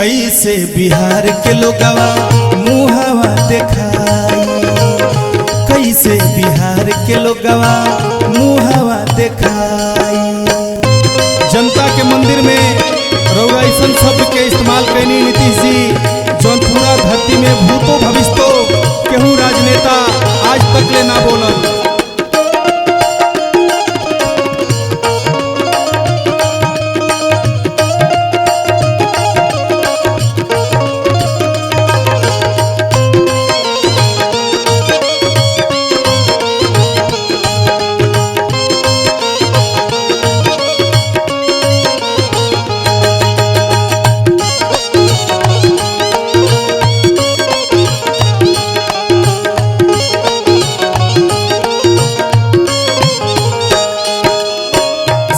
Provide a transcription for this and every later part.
कैसे बिहार के लोगवा मुहावा देखाई, कैसे बिहार के लोगवा मुहावा देखाई। जनता के मंदिर में रउआ ऐसन शब्द के इस्तेमाल कैनी नीतीश जी जौन पूरा धरती में भूतो भविष्यो केहू राजनेता आज तक ले ना बोलल।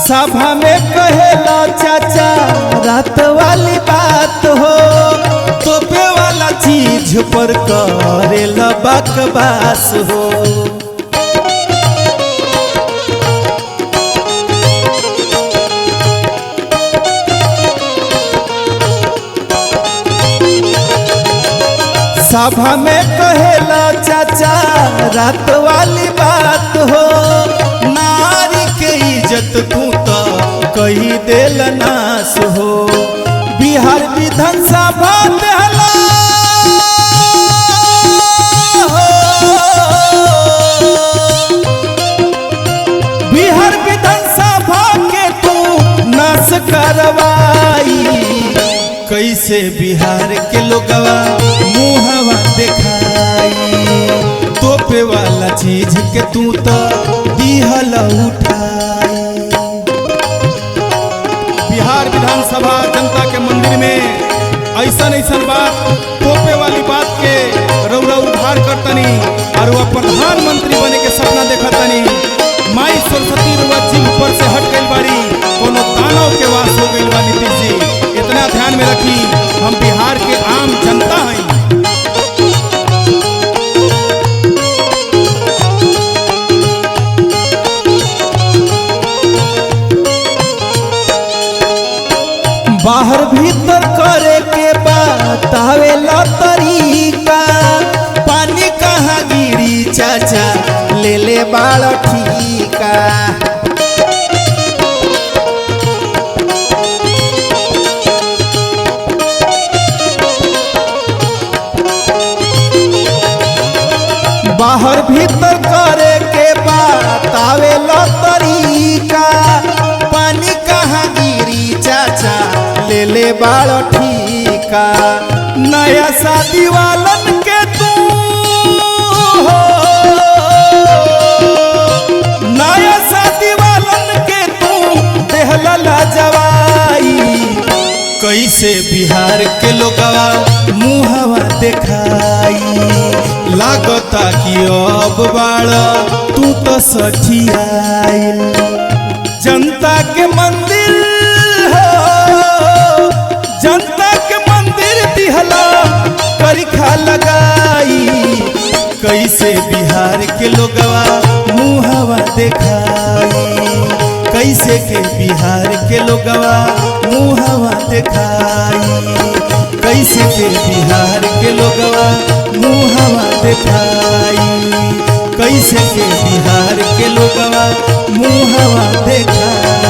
सभा में कहेला चाचा रात वाली बात हो, तोपे वाला चीज पर करेला बकवास हो। सभा में कहेला चाचा रात वाली बात हो, इज्जत तू तो कही देल नाश हो। बिहार विधानसभा देहला हो, बिहार विधानसभा के तू नाश करवाई, कैसे बिहार के लोगवा मुहावा देखाई। तोपे वाला चीज के तू तो दिहल उठाई। बिहार विधानसभा जनता के मंदिर में ऐसा बात तोपे वाली बात के रउरा उद्धार करतनी और वह प्रधानमंत्री बने के सपना देखतनी। माई सरस्वती रुआ जीव ऊपर से हट गई बारी, कोनो दानव के वास हो गई बा। नीतीश जी इतना ध्यान में रखी, हम बिहार के आम जनता हैं। बाहर भीतर करे के बतावेला तरीका, पानी कहाँ गिरी चाचा ले ले बाड़ ठीका। बाहर भीतर करे के बतावेला तरीका, पानी कहाँ गिरी चाचा ले ले बाड़ ठीका। नया शादी वालन के तू हो, नया शादी वालन के तू देहला लाजवाई, कैसे बिहार के लोगवा मुहावा देखाई। लागता कि अब बाड़ा तू तो सठियाइल। जनता के मंदिर जनता के मंदिर दिहला परीक्षा लगाई, कैसे बिहार के लोगवा मुहावा देखाई। कैसे के बिहार के लोगवा मुहावा देखाई, कैसे के बिहार के लोगवा मुहावा देखाई, कैसे के बिहार के लोगवा मुहावा देखाई।